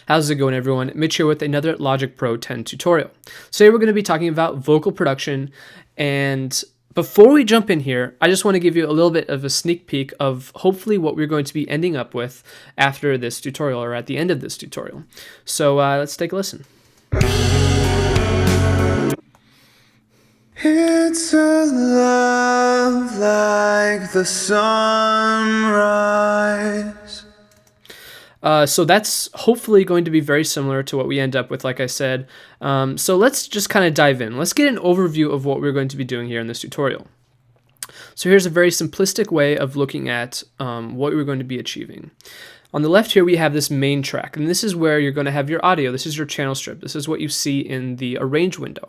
How's it going, everyone? Mitch here with another Logic Pro 10 tutorial. Today we're going to be talking about vocal production, and before we jump in here, I just want to give you a little bit of a sneak peek of hopefully what we're going to be ending up with after this tutorial, or at the end of this tutorial. So let's take a listen. It's a love like the sunrise. So that's hopefully going to be very similar to what we end up with, like I said. So let's just kind of dive in. Let's get an overview of what we're going to be doing here in this tutorial. So here's a very simplistic way of looking at what we're going to be achieving. On the left here, we have this main track, and this is where you're going to have your audio. This is your channel strip. This is what you see in the arrange window.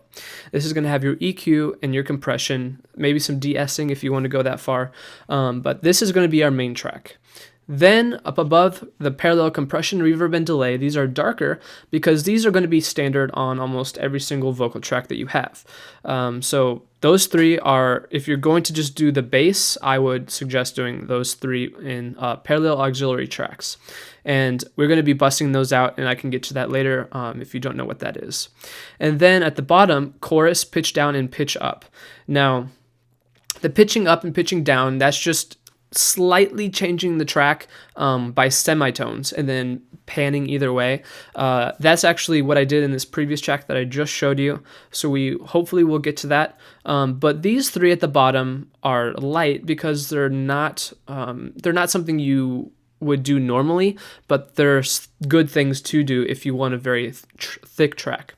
This is going to have your EQ and your compression, maybe some de-essing if you want to go that far, but this is going to be our main track. Then up above, the parallel compression, reverb, and delay. These are darker because these are going to be standard on almost every single vocal track that you have. So those three are, if you're going to just do the bass, I would suggest doing those three in parallel auxiliary tracks. And we're going to be busting those out, and I can get to that later if you don't know what that is. And then at the bottom, chorus, pitch down, and pitch up. Now, the pitching up and pitching down, that's just slightly changing the track by semitones and then panning either way. That's actually what I did in this previous track that I just showed you, so we hopefully will get to that. But these three at the bottom are light because they're not something you would do normally, but they're good things to do if you want a very thick track.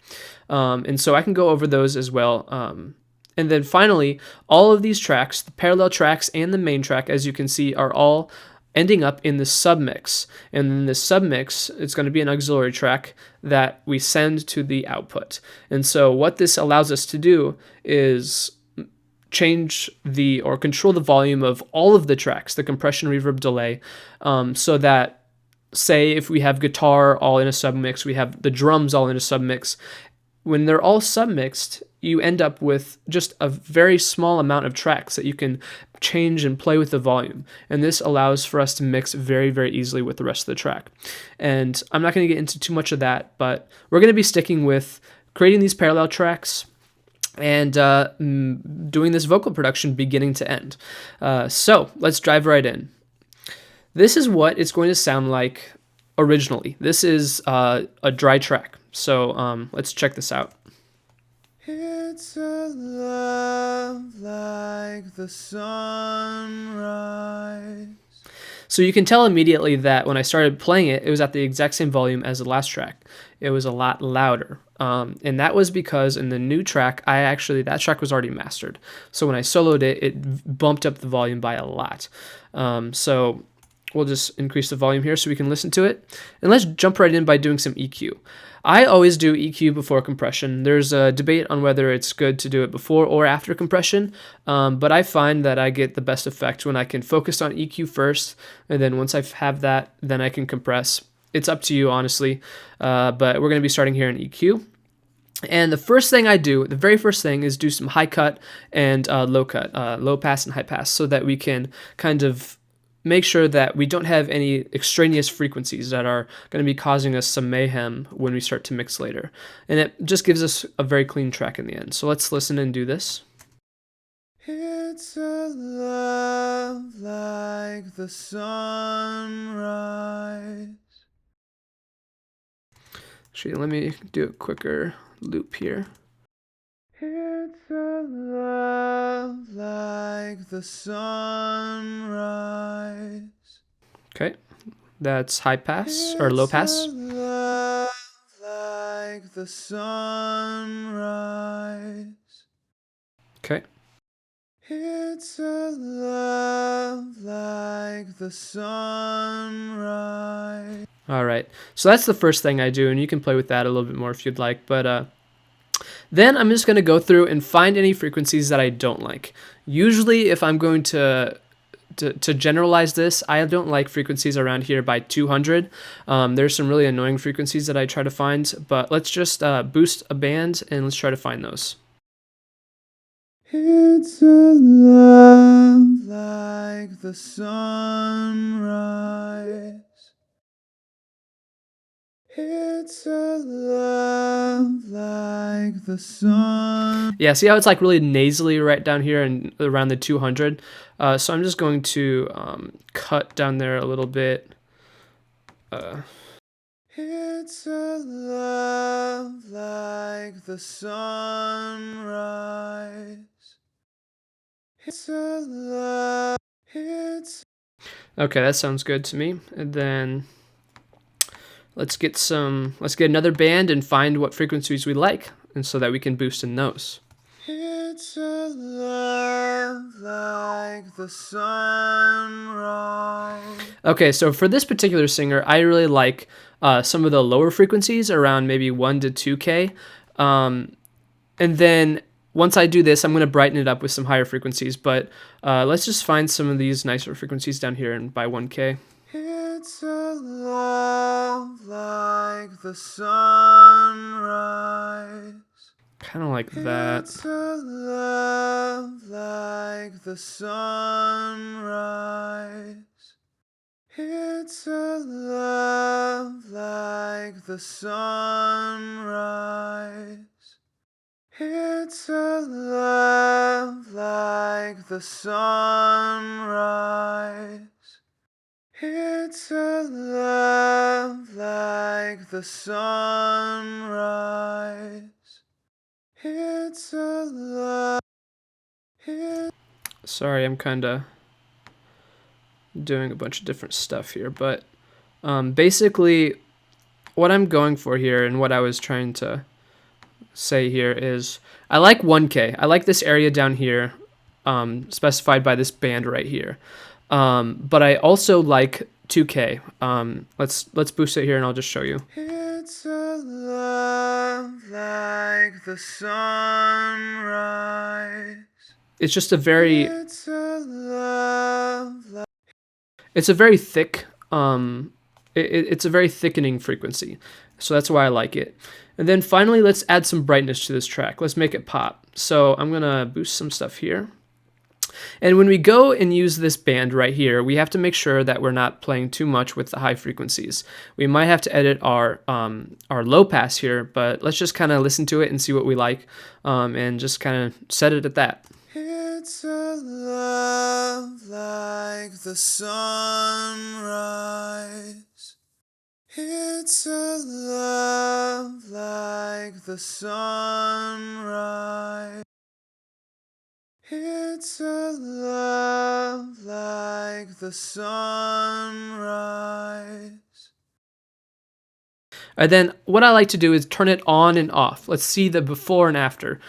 And so I can go over those as well. And then finally, all of these tracks, the parallel tracks and the main track, as you can see, are all ending up in the submix. And in the submix, it's going to be an auxiliary track that we send to the output. And so what this allows us to do is change or control the volume of all of the tracks, the compression, reverb, delay, so that, say, if we have guitar all in a submix, we have the drums all in a submix, when they're all submixed, you end up with just a very small amount of tracks that you can change and play with the volume. And this allows for us to mix very, very easily with the rest of the track. And I'm not going to get into too much of that, but we're going to be sticking with creating these parallel tracks and doing this vocal production beginning to end. So let's dive right in. This is what it's going to sound like originally. This is a dry track. So let's check this out. It's a love like the sunrise. So you can tell immediately that when I started playing it, it was at the exact same volume as the last track. It was a lot louder. And that was because in the new track, that track was already mastered. So when I soloed it, it bumped up the volume by a lot. So we'll just increase the volume here so we can listen to it. And let's jump right in by doing some EQ. I always do EQ before compression. There's a debate on whether it's good to do it before or after compression, but I find that I get the best effect when I can focus on EQ first, and then once I have that, then I can compress. It's up to you, honestly, but we're going to be starting here in EQ. And the first thing I do, the very first thing, is do some high cut and low cut, low pass and high pass, so that we can kind of make sure that we don't have any extraneous frequencies that are going to be causing us some mayhem when we start to mix later. And it just gives us a very clean track in the end. So let's listen and do this. It's a love like the sunrise. Actually, let me do a quicker loop here. It's a love like the sunrise. Okay, that's high pass or low pass. It's a love like the sunrise. Okay. It's a love like the sunrise. All right, so that's the first thing I do, and you can play with that a little bit more if you'd like, but then I'm just going to go through and find any frequencies that I don't like. Usually, if I'm going to generalize this, I don't like frequencies around here by 200. There's some really annoying frequencies that I try to find, but let's just boost a band and let's try to find those. It's a love like the sunrise. It's a love like the sun. Yeah, see how it's like really nasally right down here and around the 200? So I'm just going to cut down there a little bit. It's a love like the sunrise. It's a love. Okay, that sounds good to me. And then let's get another band and find what frequencies we like, and so that we can boost in those. It's a love like the sunrise. Okay, so for this particular singer, I really like some of the lower frequencies around maybe 1 to 2K. And then once I do this, I'm going to brighten it up with some higher frequencies. But let's just find some of these nicer frequencies down here and by 1K. It's a love like the sunrise. Kind of like that. It's a love like the sunrise. It's a love like the sunrise. It's a love like the sunrise. It's a love like the sunrise. It's a love. Sorry, I'm kind of doing a bunch of different stuff here, but basically what I'm going for here and what I was trying to say here is I like 1K. I like this area down here, specified by this band right here. But I also like 2K. Let's boost it here and I'll just show you. It's a love like the sunrise. It's just a very It's a love like. it's a very thick it's a very thickening frequency, so that's why I like it. And then finally, let's add some brightness to this track. Let's make it pop. So I'm gonna boost some stuff here. And when we go and use this band right here, we have to make sure that we're not playing too much with the high frequencies. We might have to edit our low pass here, but let's just kind of listen to it and see what we like, and just kind of set it at that. It's a love like the sunrise. It's a love like the sunrise. It's a love like the sunrise. And then what I like to do is turn it on and off. Let's see the before and after.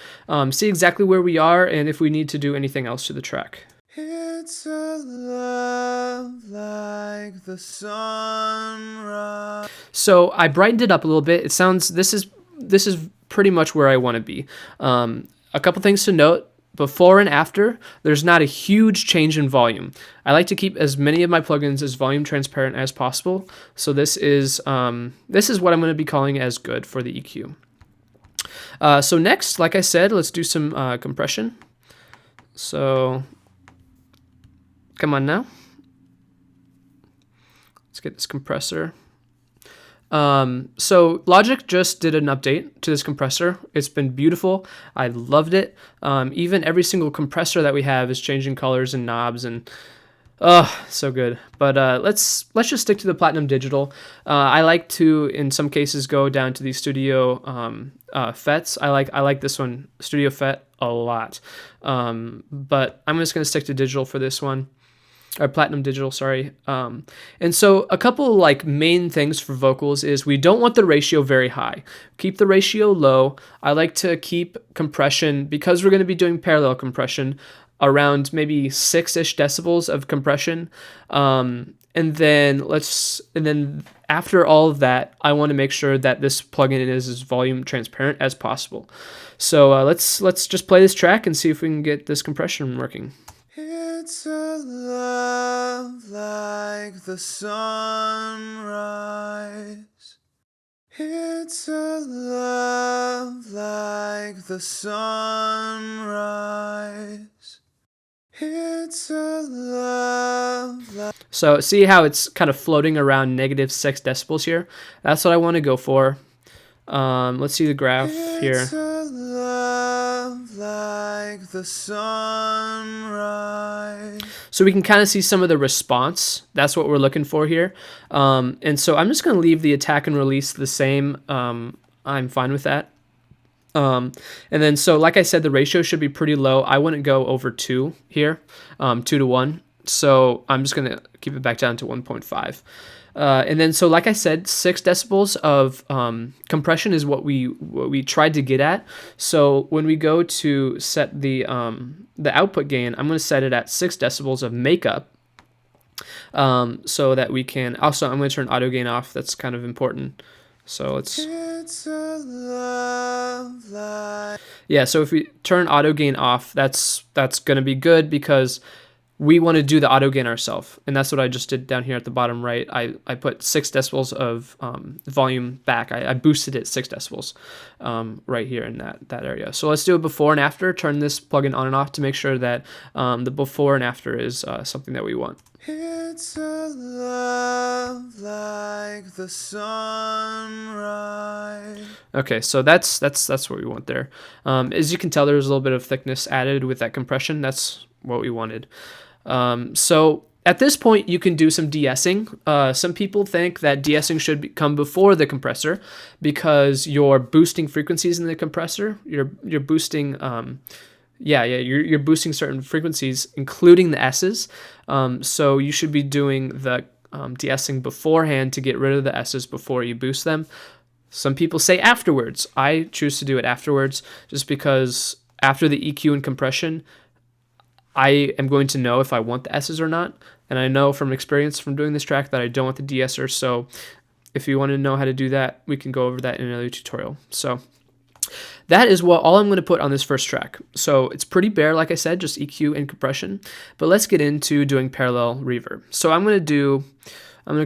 See exactly where we are and if we need to do anything else to the track. It's a love like the sunrise. So I brightened it up a little bit. It sounds, this is pretty much where I want to be. A couple things to note. Before and after, there's not a huge change in volume. I like to keep as many of my plugins as volume transparent as possible. So this is what I'm going to be calling as good for the EQ. So next, like I said, let's do some compression. So come on now. Let's get this compressor. So Logic just did an update to this compressor. It's been beautiful. I loved it. Even every single compressor that we have is changing colors and knobs, and so good. But let's just stick to the Platinum Digital. I like to, in some cases, go down to the Studio FETs. I like this one, Studio FET, a lot. But I'm just gonna stick to digital for this one. Or Platinum Digital, sorry. And so a couple like main things for vocals is we don't want the ratio very high. Keep the ratio low. I like to keep compression, because we're going to be doing parallel compression, around maybe 6-ish decibels of compression. And then after all of that, I want to make sure that this plugin is as volume transparent as possible. So let's just play this track and see if we can get this compression working. It's a love like the sunrise. It's a love like the sunrise. It's a love. So see how it's kind of floating around -6 decibels here? That's what I want to go for. Let's see the graph here. It's a love like the sunrise. So we can kind of see some of the response. That's what we're looking for here. And so I'm just going to leave the attack and release the same. I'm fine with that. And then, so like I said, the ratio should be pretty low. I wouldn't go over 2 here, 2 to 1. So I'm just going to keep it back down to 1.5. And then, so like I said, 6 decibels of compression is what we tried to get at. So when we go to set the output gain, I'm going to set it at 6 decibels of makeup. So that we can, also I'm going to turn auto gain off. That's kind of important. So let's, yeah, so if we turn auto gain off, that's going to be good because we want to do the auto gain ourselves. And that's what I just did down here at the bottom right. I put 6 decibels of volume back. I boosted it 6 decibels right here in that area. So let's do it before and after. Turn this plugin on and off to make sure that the before and after is something that we want. It's a love like the sunrise. Okay, so that's what we want there. As you can tell, there's a little bit of thickness added with that compression. That's what we wanted. So at this point, you can do some de-essing. Some people think that de-essing should come before the compressor because you're boosting frequencies in the compressor. You're boosting. You're boosting certain frequencies, including the S's. So you should be doing the de-essing beforehand to get rid of the S's before you boost them. Some people say afterwards. I choose to do it afterwards just because after the EQ and compression, I am going to know if I want the S's or not. And I know from experience from doing this track that I don't want the de-esser. So if you want to know how to do that, we can go over that in another tutorial. So that is all I'm going to put on this first track. So it's pretty bare, like I said, just EQ and compression. But let's get into doing parallel reverb. So I'm going to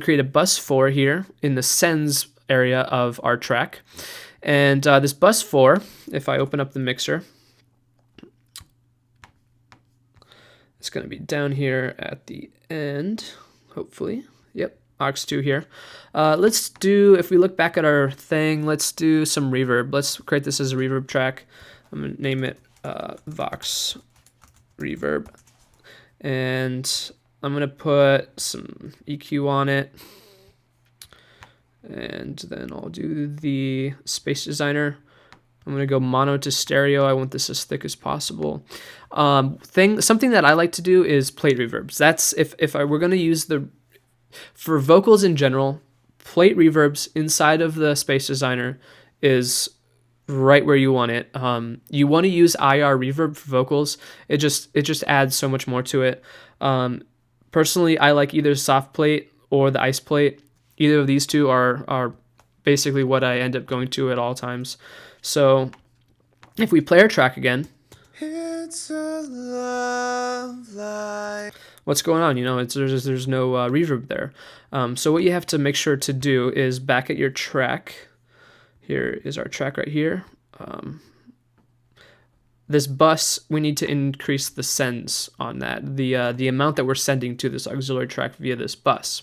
create a bus 4 here in the sends area of our track. And this bus 4, if I open up the mixer, it's going to be down here at the end, hopefully. Yep. Aux 2 here. Let's do, if we look back at our thing, let's do some reverb. Let's create this as a reverb track. I'm going to name it Vox Reverb. And I'm going to put some EQ on it. And then I'll do the space designer. I'm going to go mono to stereo. I want this as thick as possible. Something that I like to do is plate reverbs. That's if we're going to use for vocals in general, plate reverbs inside of the space designer is right where you want it. You want to use IR reverb for vocals. It just adds so much more to it. Personally, I like either soft plate or the ice plate. Either of these two are basically what I end up going to at all times. So if we play our track again, It's a love like. What's going on? There's no reverb there. So what you have to make sure to do is back at your track. Here is our track right here. This bus, we need to increase the sends on that, the amount that we're sending to this auxiliary track via this bus.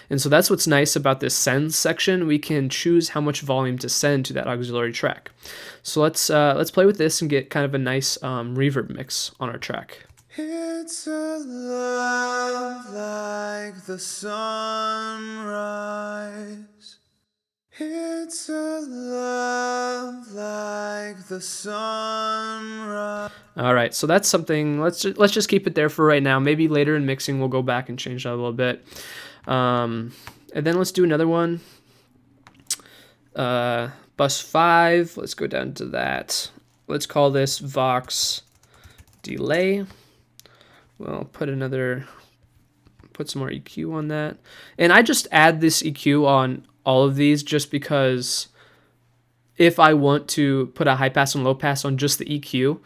And so that's what's nice about this sends section. We can choose how much volume to send to that auxiliary track. So let's play with this and get kind of a nice reverb mix on our track. It's a love like the sunrise. It's a love like the sunrise. All right, so that's something. Let's just keep it there for right now. Maybe later in mixing we'll go back and change that a little bit. And then let's do another one. Bus 5. Let's go down to that. Let's call this Vox Delay. Well, put some more EQ on that. And I just add this EQ on all of these just because if I want to put a high pass and low pass on just the EQ,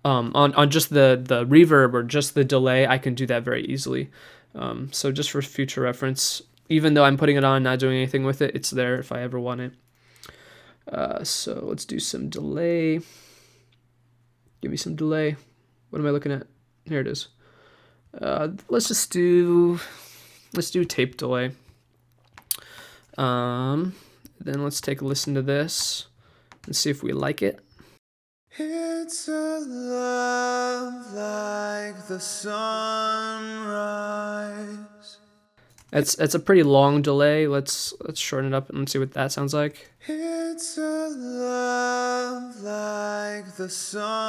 on just the reverb or just the delay, I can do that very easily. So just for future reference, even though I'm putting it on, not doing anything with it, it's there if I ever want it. So let's do some delay. Give me some delay. What am I looking at? Here it is. Let's do tape delay. Then let's take a listen to this and see if we like it. It's a love like the sunrise. It's a pretty long delay. Let's shorten it up and see what that sounds like. It's a love like the sunrise.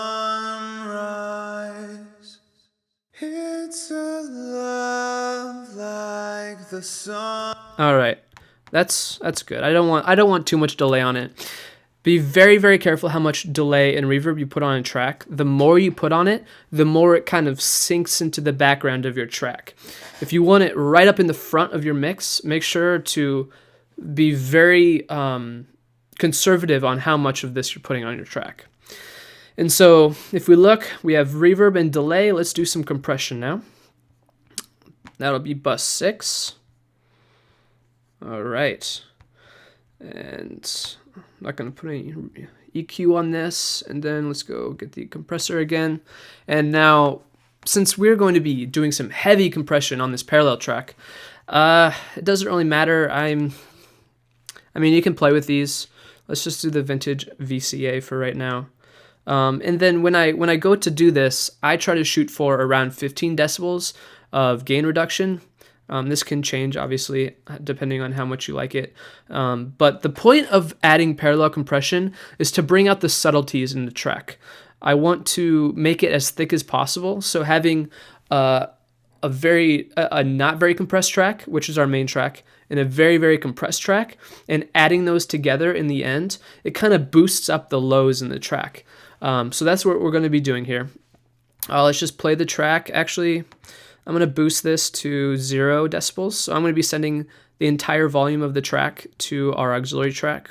It's a love like the sun. All right, that's good. I don't want too much delay on it. Be very, very careful how much delay and reverb you put on a track. The more you put on it, the more it kind of sinks into the background of your track. If you want it right up in the front of your mix, make sure to be very conservative on how much of this you're putting on your track. And so if we look, we have reverb and delay. Let's do some compression now. That'll be bus 6. All right. And I'm not going to put any EQ on this. And then let's go get the compressor again. And now, since we're going to be doing some heavy compression on this parallel track, it doesn't really matter. I mean, you can play with these. Let's just do the vintage VCA for right now. And then when I go to do this, I try to shoot for around 15 decibels of gain reduction. This can change, obviously, depending on how much you like it. But the point of adding parallel compression is to bring out the subtleties in the track. I want to make it as thick as possible. So having a not very compressed track, which is our main track, and a very, very compressed track, and adding those together in the end, it kind of boosts up the lows in the track. So that's what we're going to be doing here. Let's just play the track. Actually, I'm going to boost this to 0 decibels. So I'm going to be sending the entire volume of the track to our auxiliary track.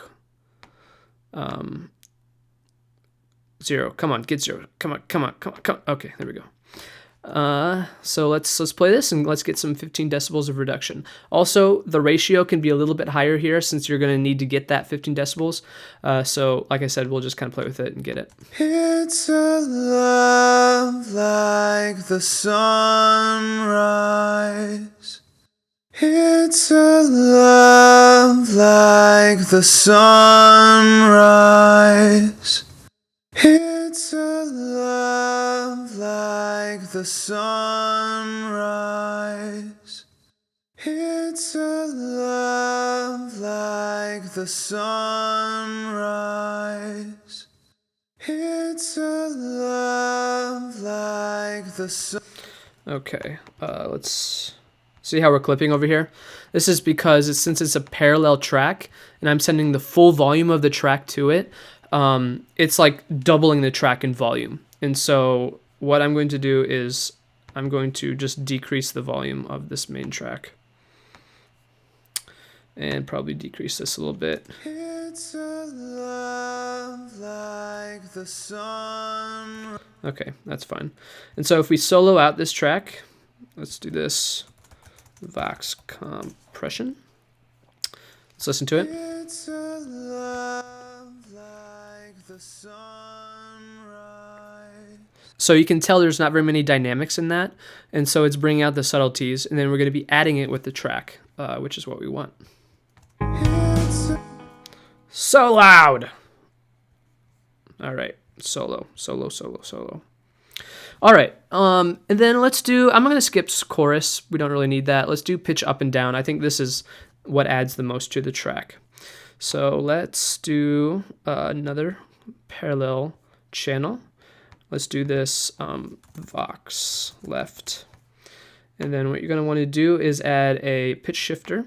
0. Come on, get 0. Come on. Okay, there we go. So let's play this and let's get some 15 decibels of reduction. Also, the ratio can be a little bit higher here since you're going to need to get that 15 decibels. So like I said, we'll just kind of play with it and get it. It's a love like the sunrise. It's a love like the sunrise. It's a love like the sunrise. It's a love like the sunrise. It's a love like the sun. Okay, let's see how we're clipping over here. This is because since it's a parallel track and I'm sending the full volume of the track to it, it's like doubling the track in volume. And so what I'm going to do is I'm going to just decrease the volume of this main track and probably decrease this a little bit. It's a love like the sun. Okay, that's fine. And so if we solo out this track, let's do this Vox compression. Let's listen to it. It's a love like the sunrise. So you can tell there's not very many dynamics in that, and so it's bringing out the subtleties, and then we're going to be adding it with the track, which is what we want. So loud. All right, solo. All right, and then let's do, I'm going to skip chorus. We don't really need that. Let's do pitch up and down. I think this is what adds the most to the track. So let's do another parallel channel. Let's do this Vox left. And then what you're going to want to do is add a pitch shifter.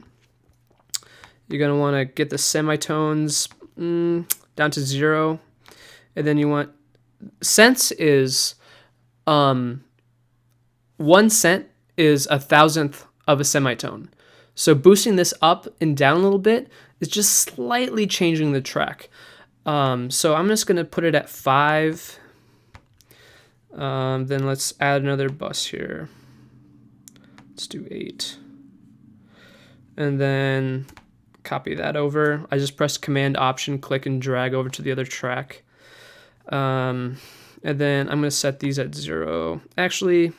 You're going to want to get the semitones down to 0. And then you want, cents is, 1 cent is 1,000th of a semitone. So boosting this up and down a little bit is just slightly changing the track. So I'm just going to put it at 5. Then let's add another bus here. Let's do 8. And then copy that over. I just press Command Option, click and drag over to the other track. And And then I'm going to set these at 0. Actually,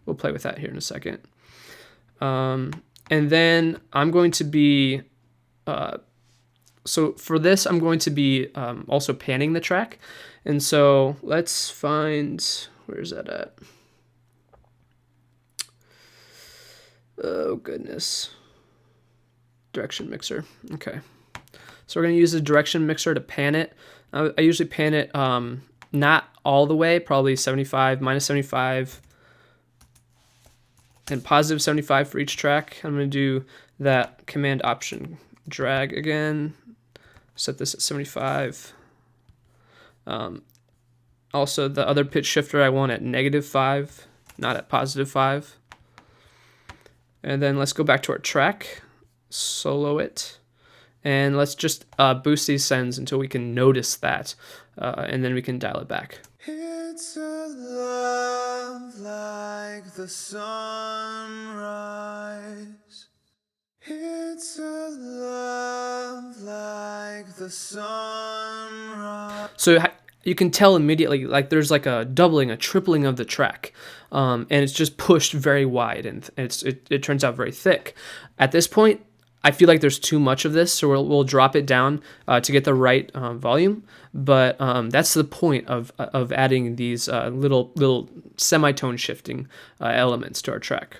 we'll play with that here in a second. And then I'm going to be, so for this, I'm going to be also panning the track. And so let's find, where's that at? Oh, goodness. Direction mixer. Okay. So we're going to use the direction mixer to pan it. I usually pan it not all the way, probably 75, minus 75, and positive 75 for each track. I'm going to do that Command Option drag again. Set this at 75. Also, the other pitch shifter I want at -5, not at +5. And then let's go back to our track, solo it, and let's just boost these sends until we can notice that, and then we can dial it back. It's a love like the sunrise. It's a love like the sunrise. So you can tell immediately, like there's like a doubling, a tripling of the track, and it's just pushed very wide, and it turns out very thick. At this point, I feel like there's too much of this, so we'll drop it down to get the right volume. But that's the point of adding these little semitone shifting elements to our track.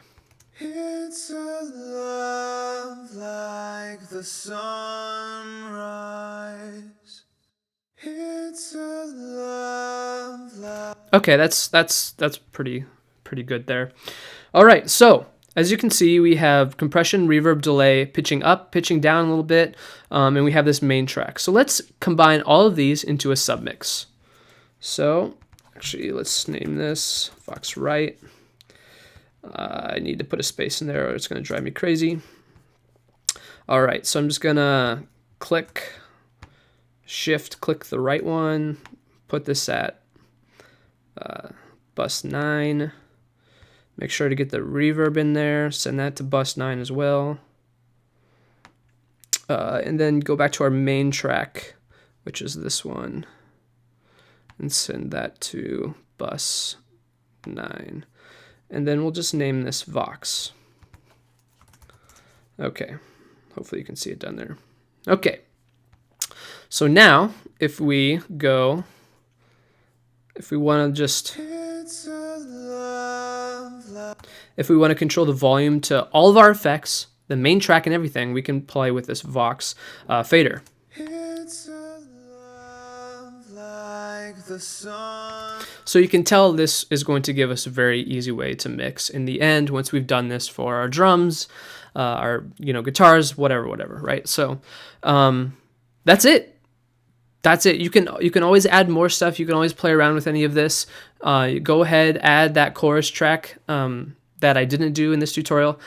It's a love like the sunrise. It's a love like... Okay, that's pretty good there. All right, so as you can see, we have compression, reverb, delay, pitching up, pitching down a little bit, and we have this main track. So let's combine all of these into a submix. So actually, let's name this Vox Right. I need to put a space in there or it's going to drive me crazy. All right, so I'm just going to click the right one, put this at bus 9. Make sure to get the reverb in there, send that to bus 9 as well. And then go back to our main track, which is this one, and send that to bus 9. And then we'll just name this Vox. Okay, hopefully you can see it down there. Okay, so now if we want to control the volume to all of our effects, the main track and everything, we can play with this Vox fader. So you can tell this is going to give us a very easy way to mix in the end once we've done this for our drums, our guitars, whatever, right? So that's it. You can always add more stuff. You can always play around with any of this. Go ahead, add that chorus track that I didn't do in this tutorial.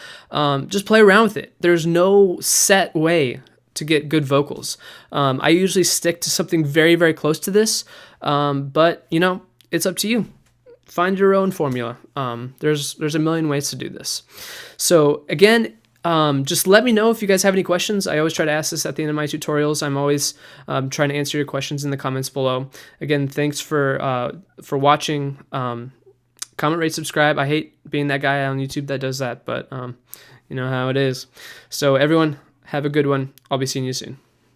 Just play around with it. There's no set way to get good vocals. I usually stick to something very, very close to this, but it's up to you. Find your own formula. There's a million ways to do this. So again, just let me know if you guys have any questions. I always try to ask this at the end of my tutorials. I'm always trying to answer your questions in the comments below. Again, thanks for watching. Comment, rate, subscribe. I hate being that guy on YouTube that does that, but you know how it is. So everyone, have a good one. I'll be seeing you soon.